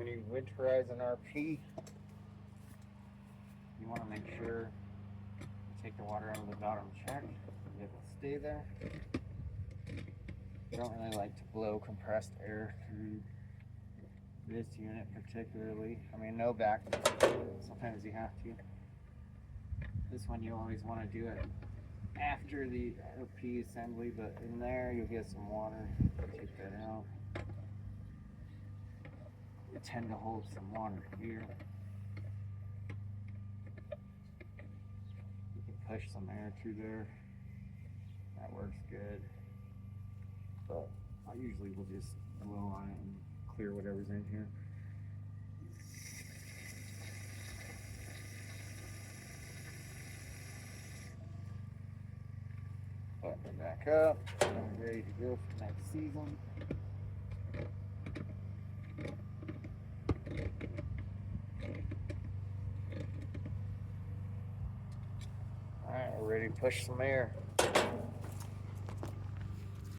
when you winterize an RP, you want to make sure you take the water out of the bottom check, it will stay there. I don't really like to blow compressed air through this unit particularly. I mean, no back, sometimes you have to. This one you always want to do it after the RP assembly, but in there you'll get some water. Take that out. You tend to hold some water here. You can push some air through there. That works good. But I usually will just blow on it and clear whatever's in here. Button it back up. I'm ready to go for next season. Alright, we're ready to push some air.